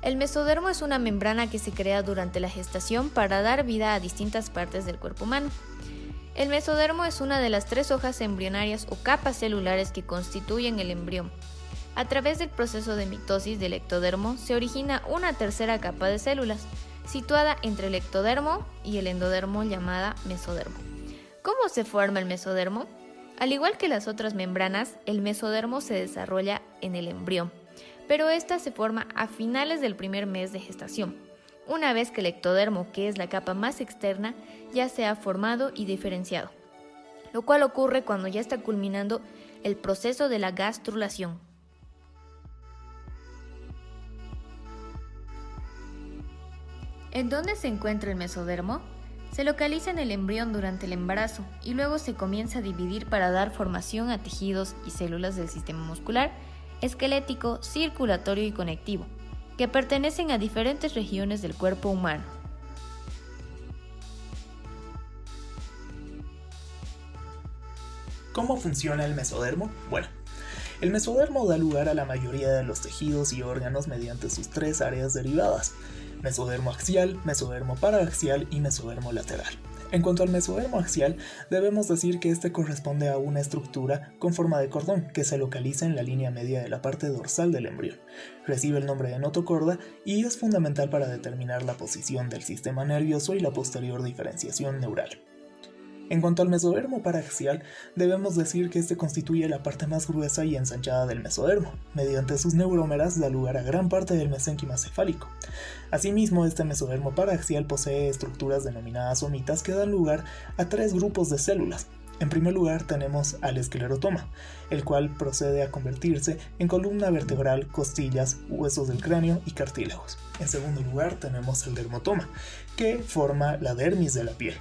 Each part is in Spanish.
El mesodermo es una membrana que se crea durante la gestación para dar vida a distintas partes del cuerpo humano. El mesodermo es una de las 3 hojas embrionarias o capas celulares que constituyen el embrión. A través del proceso de mitosis del ectodermo se origina una tercera capa de células, situada entre el ectodermo y el endodermo llamada mesodermo. ¿Cómo se forma el mesodermo? Al igual que las otras membranas, el mesodermo se desarrolla en el embrión, pero esta se forma a finales del primer mes de gestación, una vez que el ectodermo, que es la capa más externa, ya se ha formado y diferenciado, lo cual ocurre cuando ya está culminando el proceso de la gastrulación. ¿En dónde se encuentra el mesodermo? Se localiza en el embrión durante el embarazo y luego se comienza a dividir para dar formación a tejidos y células del sistema muscular, esquelético, circulatorio y conectivo, que pertenecen a diferentes regiones del cuerpo humano. ¿Cómo funciona el mesodermo? Bueno, el mesodermo da lugar a la mayoría de los tejidos y órganos mediante sus 3 áreas derivadas: mesodermo axial, mesodermo paraaxial y mesodermo lateral. En cuanto al mesodermo axial, debemos decir que este corresponde a una estructura con forma de cordón que se localiza en la línea media de la parte dorsal del embrión. Recibe el nombre de notocorda y es fundamental para determinar la posición del sistema nervioso y la posterior diferenciación neural. En cuanto al mesodermo paraaxial, debemos decir que este constituye la parte más gruesa y ensanchada del mesodermo. Mediante sus neurómeras da lugar a gran parte del mesénquima cefálico. Asimismo, este mesodermo paraaxial posee estructuras denominadas somitas que dan lugar a 3 grupos de células. En primer lugar tenemos al esclerotoma, el cual procede a convertirse en columna vertebral, costillas, huesos del cráneo y cartílagos. En segundo lugar tenemos el dermotoma, que forma la dermis de la piel.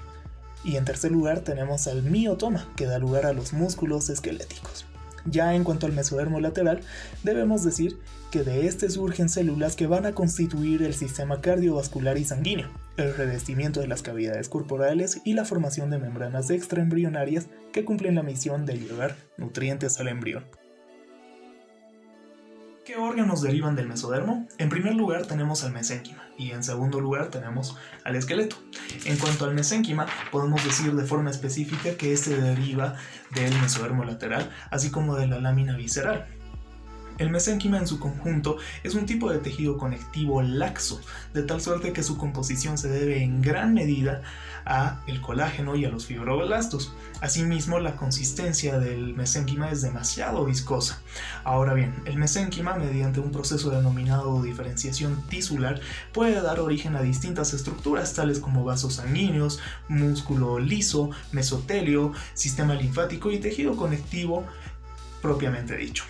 Y en tercer lugar tenemos al miotoma, que da lugar a los músculos esqueléticos. Ya en cuanto al mesodermo lateral, debemos decir que de este surgen células que van a constituir el sistema cardiovascular y sanguíneo, el revestimiento de las cavidades corporales y la formación de membranas extraembrionarias que cumplen la misión de llevar nutrientes al embrión. ¿Qué órganos derivan del mesodermo? En primer lugar tenemos al mesénquima y en segundo lugar tenemos al esqueleto. En cuanto al mesénquima, podemos decir de forma específica que este deriva del mesodermo lateral, así como de la lámina visceral. El mesénquima en su conjunto es un tipo de tejido conectivo laxo, de tal suerte que su composición se debe en gran medida a el colágeno y a los fibroblastos. Asimismo, la consistencia del mesénquima es demasiado viscosa. Ahora bien, el mesénquima, mediante un proceso denominado diferenciación tisular, puede dar origen a distintas estructuras, tales como vasos sanguíneos, músculo liso, mesotelio, sistema linfático y tejido conectivo propiamente dicho.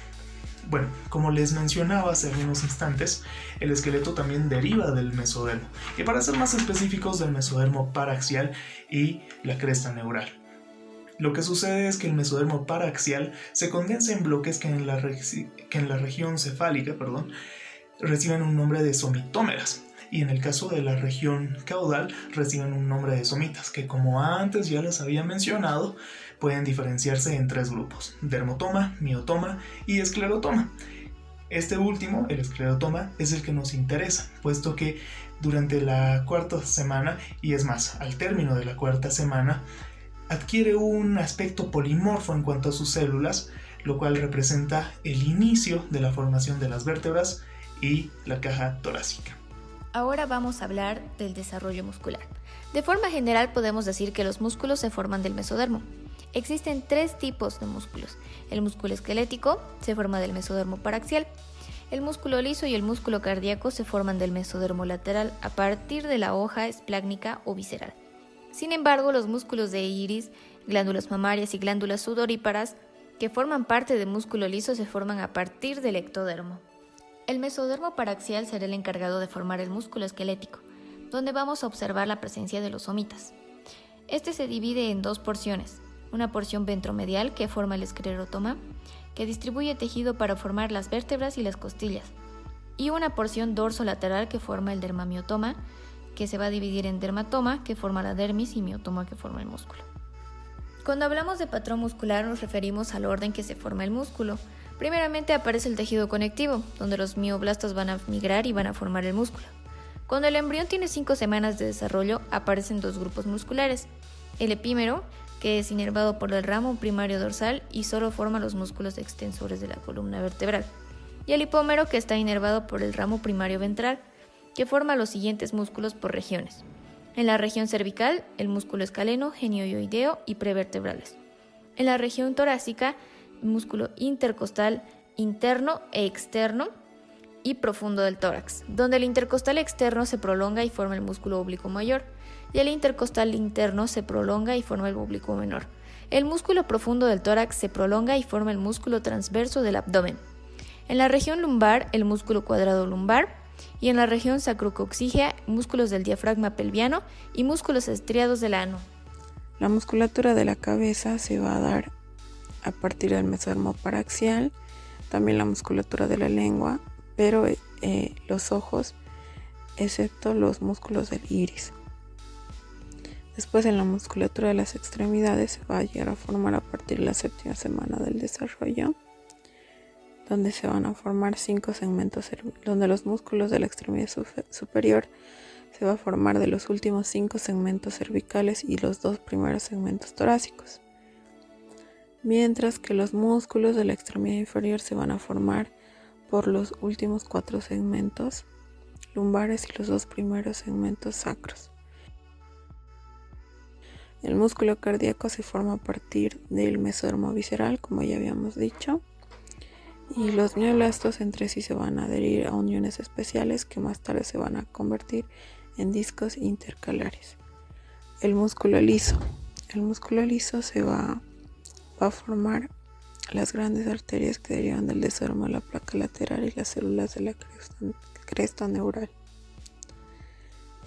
Bueno, como les mencionaba hace algunos instantes, el esqueleto también deriva del mesodermo, y para ser más específicos del mesodermo paraaxial y la cresta neural. Lo que sucede es que el mesodermo paraaxial se condensa en bloques que en la región cefálica reciben un nombre de somitómeras, y en el caso de la región caudal reciben un nombre de somitas, que como antes ya les había mencionado, pueden diferenciarse en 3 grupos: dermotoma, miotoma y esclerotoma. Este último, el esclerotoma, es el que nos interesa, puesto que durante la 4ª semana, y es más, al término de la 4ª semana, adquiere un aspecto polimorfo en cuanto a sus células, lo cual representa el inicio de la formación de las vértebras y la caja torácica. Ahora vamos a hablar del desarrollo muscular. De forma general podemos decir que los músculos se forman del mesodermo. Existen 3 tipos de músculos. El músculo esquelético se forma del mesodermo paraaxial. El músculo liso y el músculo cardíaco se forman del mesodermo lateral a partir de la hoja esplácnica o visceral. Sin embargo, los músculos de iris, glándulas mamarias y glándulas sudoríparas, que forman parte del músculo liso, se forman a partir del ectodermo. El mesodermo paraaxial será el encargado de formar el músculo esquelético, donde vamos a observar la presencia de los somitas. Este se divide en 2 porciones. Una porción ventromedial, que forma el esclerotoma, que distribuye tejido para formar las vértebras y las costillas, y una porción dorsolateral, que forma el dermamiotoma, que se va a dividir en dermatoma, que forma la dermis, y miotoma, que forma el músculo. Cuando hablamos de patrón muscular nos referimos al orden que se forma el músculo. Primeramente aparece el tejido conectivo, donde los mioblastos van a migrar y van a formar el músculo. Cuando el embrión tiene 5 semanas de desarrollo, aparecen 2 grupos musculares. El epímero, que es inervado por el ramo primario dorsal y solo forma los músculos extensores de la columna vertebral. Y el hipómero, que está inervado por el ramo primario ventral, que forma los siguientes músculos por regiones. En la región cervical, el músculo escaleno, genioideo y prevertebrales. En la región torácica, el músculo intercostal interno e externo y profundo del tórax, donde el intercostal externo se prolonga y forma el músculo oblicuo mayor, y el intercostal interno se prolonga y forma el oblicuo menor. El músculo profundo del tórax se prolonga y forma el músculo transverso del abdomen. En la región lumbar, el músculo cuadrado lumbar, y en la región sacrococcígea, músculos del diafragma pelviano y músculos estriados del ano. La musculatura de la cabeza se va a dar a partir del mesodermo paraxial, también la musculatura de la lengua, pero los ojos, excepto los músculos del iris. Después, en la musculatura de las extremidades se va a llegar a formar a partir de la 7ª semana del desarrollo, donde se van a formar 5 segmentos, donde los músculos de la extremidad superior se va a formar de los últimos 5 segmentos cervicales y los 2 primeros segmentos torácicos, mientras que los músculos de la extremidad inferior se van a formar por los últimos 4 segmentos lumbares y los 2 primeros segmentos sacros. El músculo cardíaco se forma a partir del mesodermo visceral, como ya habíamos dicho, y los mioblastos entre sí se van a adherir a uniones especiales que más tarde se van a convertir en discos intercalares. El músculo liso. El músculo liso se va a formar las grandes arterias que derivan del mesodermo de la placa lateral y las células de la cresta neural.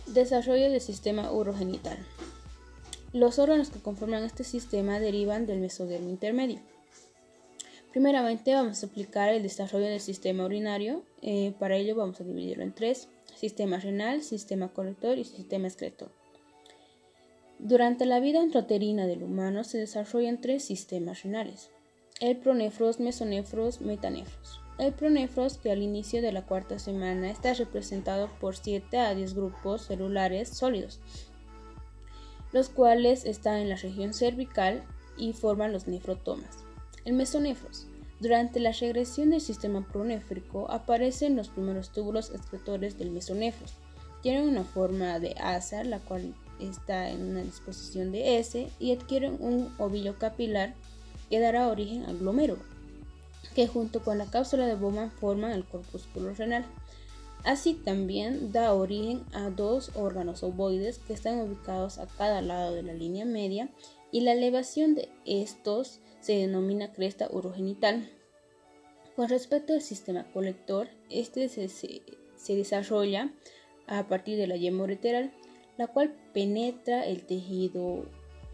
Desarrollo del sistema urogenital. Los órganos que conforman este sistema derivan del mesodermo intermedio. Primeramente vamos a explicar el desarrollo del sistema urinario. Para ello vamos a dividirlo en 3: sistema renal, sistema colector y sistema excretor. Durante la vida intrauterina del humano se desarrollan 3 sistemas renales: el pronefros, mesonefros, metanefros. El pronefros, que al inicio de la 4ª semana está representado por 7 a 10 grupos celulares sólidos, los cuales están en la región cervical y forman los nefrotomas. El mesonefros. Durante la regresión del sistema pronéfrico aparecen los primeros túbulos excretores del mesonefros. Tienen una forma de asa, la cual está en una disposición de S, y adquieren un ovillo capilar que dará origen al glomérulo, que junto con la cápsula de Bowman forman el corpúsculo renal. Así también da origen a 2 órganos ovoides que están ubicados a cada lado de la línea media, y la elevación de estos se denomina cresta urogenital. Con respecto al sistema colector, este se desarrolla a partir de la yema ureteral, la cual penetra el tejido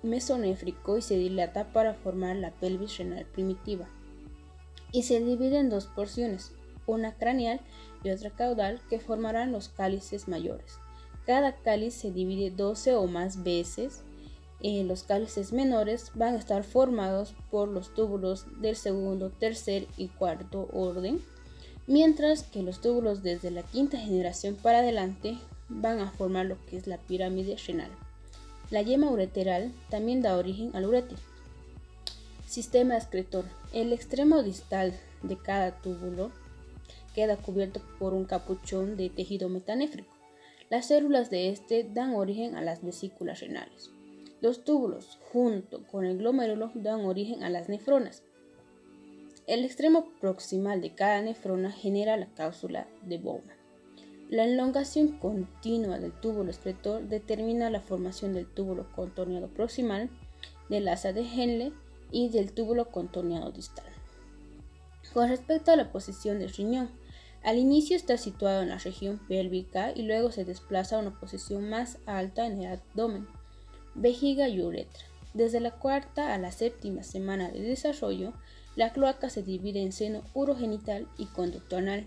mesonéfrico y se dilata para formar la pelvis renal primitiva, y se divide en 2 porciones, una craneal y otra caudal, que formarán los cálices mayores. Cada cáliz se divide 12 o más veces. Los cálices menores van a estar formados por los túbulos del segundo, tercer y cuarto orden, mientras que los túbulos desde la 5ª generación para adelante van a formar lo que es la pirámide renal. La yema ureteral también da origen al uréter. Sistema excretor. El extremo distal de cada túbulo queda cubierto por un capuchón de tejido metanéfrico. Las células de este dan origen a las vesículas renales. Los túbulos, junto con el glomérulo, dan origen a las nefronas. El extremo proximal de cada nefrona genera la cápsula de Bowman. La elongación continua del túbulo excretor determina la formación del túbulo contorneado proximal, del asa de Henle y del túbulo contorneado distal. Con respecto a la posición del riñón, al inicio está situado en la región pélvica y luego se desplaza a una posición más alta en el abdomen, vejiga y uretra. Desde la 4ª a la 7ª semana de desarrollo, la cloaca se divide en seno urogenital y conducto anal.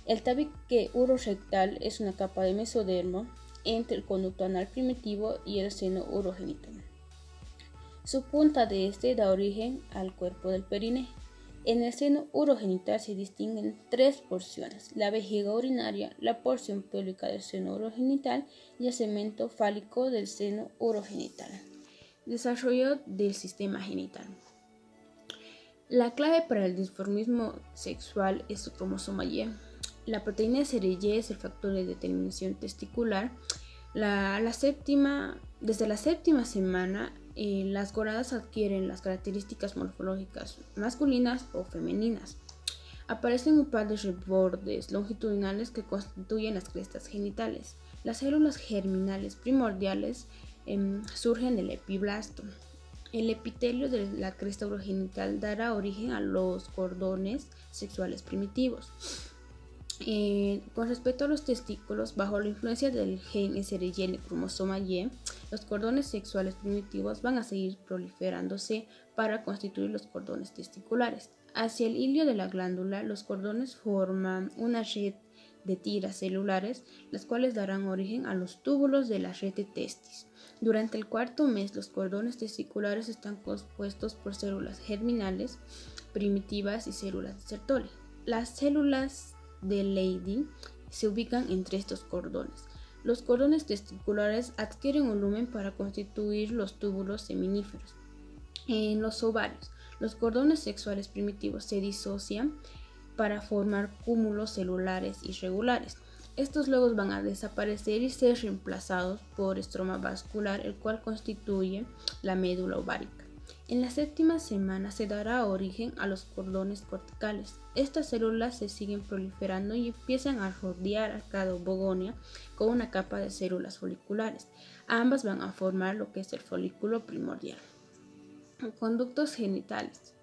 El tabique urorectal es una capa de mesodermo entre el conducto anal primitivo y el seno urogenital. Su punta de este da origen al cuerpo del perineo. En el seno urogenital se distinguen tres porciones: la vejiga urinaria, la porción pélvica del seno urogenital y el segmento fálico del seno urogenital. Desarrollo del sistema genital. La clave para el dimorfismo sexual es su cromosoma Y. La proteína SRY es el factor de determinación testicular. Desde la séptima semana, las gonadas adquieren las características morfológicas masculinas o femeninas. Aparecen un par de rebordes longitudinales que constituyen las crestas genitales. Las células germinales primordiales surgen del epiblasto. El epitelio de la cresta urogenital dará origen a los cordones sexuales primitivos. Con respecto a los testículos, bajo la influencia del gen SRY en el cromosoma Y, los cordones sexuales primitivos van a seguir proliferándose para constituir los cordones testiculares. Hacia el hilio de la glándula, los cordones forman una red de tiras celulares, las cuales darán origen a los túbulos de la red de testis. Durante el cuarto mes, los cordones testiculares están compuestos por células germinales primitivas y células de Sertoli. Las células de Leydig se ubican entre estos cordones. Los cordones testiculares adquieren un lumen para constituir los túbulos seminíferos. En los ovarios, los cordones sexuales primitivos se disocian para formar cúmulos celulares irregulares. Estos luego van a desaparecer y ser reemplazados por estroma vascular, el cual constituye la médula ovárica. En la séptima semana se dará origen a los cordones corticales. Estas células se siguen proliferando y empiezan a rodear a cada ovogonia con una capa de células foliculares. Ambas van a formar lo que es el folículo primordial. Conductos genitales.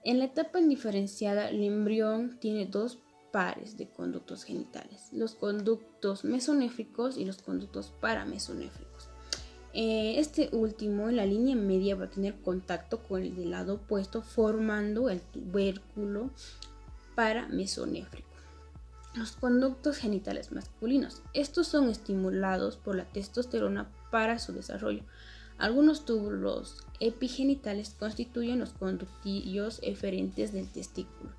En la etapa indiferenciada, el embrión tiene dos pares de conductos genitales: los conductos mesonéfricos y los conductos paramesonéfricos. Este último, en la línea media, va a tener contacto con el del lado opuesto, formando el tubérculo paramesonéfrico. Los conductos genitales masculinos. Estos son estimulados por la testosterona para su desarrollo. Algunos túbulos epigenitales constituyen los conductillos eferentes del testículo,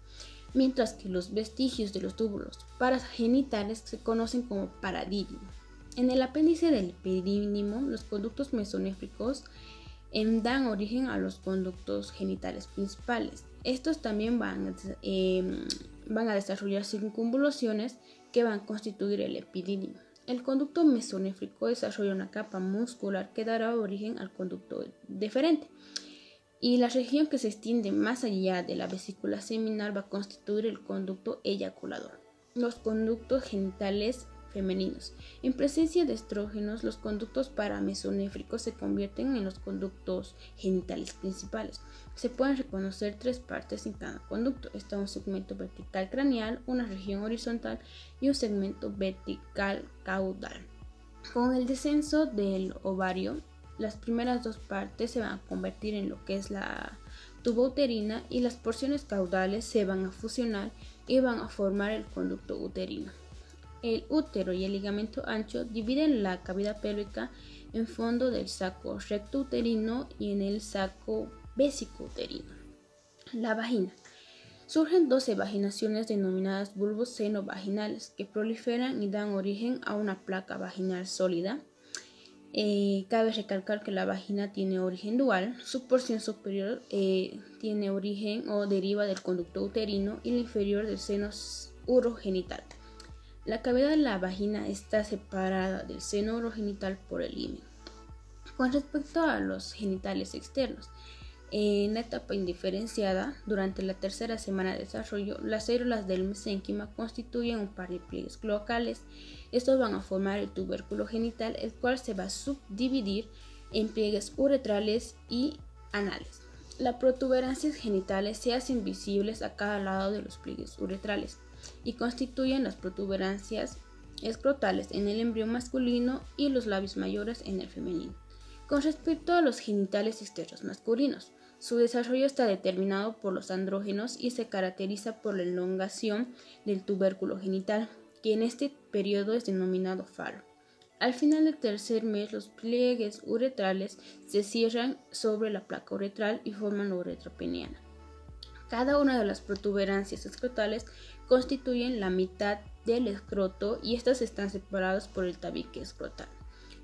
mientras que los vestigios de los túbulos paragenitales se conocen como paradínimo. En el apéndice del epidídimo, los conductos mesonéfricos dan origen a los conductos genitales principales. Estos también van a desarrollar circunvoluciones que van a constituir el epidídimo. El conducto mesonéfrico desarrolla una capa muscular que dará origen al conducto deferente. Y la región que se extiende más allá de la vesícula seminal va a constituir el conducto eyaculador. Los conductos genitales femeninos. En presencia de estrógenos, los conductos paramesonéfricos se convierten en los conductos genitales principales. Se pueden reconocer tres partes en cada conducto. Está un segmento vertical craneal, una región horizontal y un segmento vertical caudal. Con el descenso del ovario, las primeras dos partes se van a convertir en lo que es la tuba uterina y las porciones caudales se van a fusionar y van a formar el conducto uterino. El útero y el ligamento ancho dividen la cavidad pélvica en fondo del saco recto uterino y en el saco vésico uterino. La vagina. Surgen 12 vaginaciones denominadas bulbos seno-vaginales que proliferan y dan origen a una placa vaginal sólida. Cabe recalcar que la vagina tiene origen dual. Su porción superior tiene origen o deriva del conducto uterino y la inferior del seno urogenital. La cavidad de la vagina está separada del seno urogenital por el himen. Con respecto a los genitales externos, en la etapa indiferenciada, durante la tercera semana de desarrollo, las células del mesénquima constituyen un par de pliegues cloacales. Estos van a formar el tubérculo genital, el cual se va a subdividir en pliegues uretrales y anales. Las protuberancias genitales se hacen visibles a cada lado de los pliegues uretrales y constituyen las protuberancias escrotales en el embrión masculino y los labios mayores en el femenino. Con respecto a los genitales externos masculinos, su desarrollo está determinado por los andrógenos y se caracteriza por la elongación del tubérculo genital, que en este periodo es denominado falo. Al final del tercer mes, los pliegues uretrales se cierran sobre la placa uretral y forman la uretra peniana. Cada una de las protuberancias escrotales constituyen la mitad del escroto y estas están separadas por el tabique escrotal.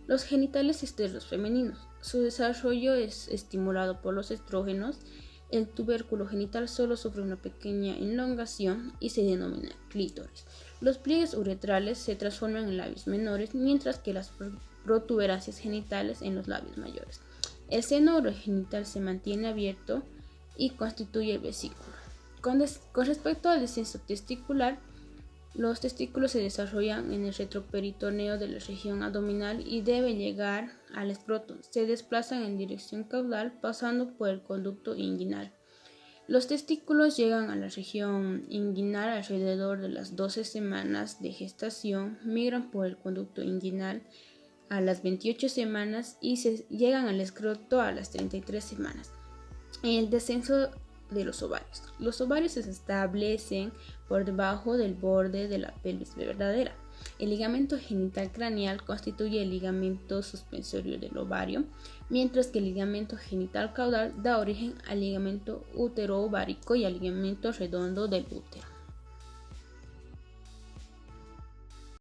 Los genitales externos femeninos. Su desarrollo es estimulado por los estrógenos. El tubérculo genital solo sufre una pequeña elongación y se denomina clítoris. Los pliegues uretrales se transforman en labios menores, mientras que las protuberancias genitales en los labios mayores. El seno urogenital se mantiene abierto y constituye el vesículo. Con respecto al descenso testicular, los testículos se desarrollan en el retroperitoneo de la región abdominal y deben llegar al escroto. Se desplazan en dirección caudal pasando por el conducto inguinal. Los testículos llegan a la región inguinal alrededor de las 12 semanas de gestación, migran por el conducto inguinal a las 28 semanas y llegan al escroto a las 33 semanas. El descenso de los ovarios. Los ovarios se establecen por debajo del borde de la pelvis verdadera. El ligamento genital craneal constituye el ligamento suspensorio del ovario, mientras que el ligamento genital caudal da origen al ligamento útero-ovárico y al ligamento redondo del útero.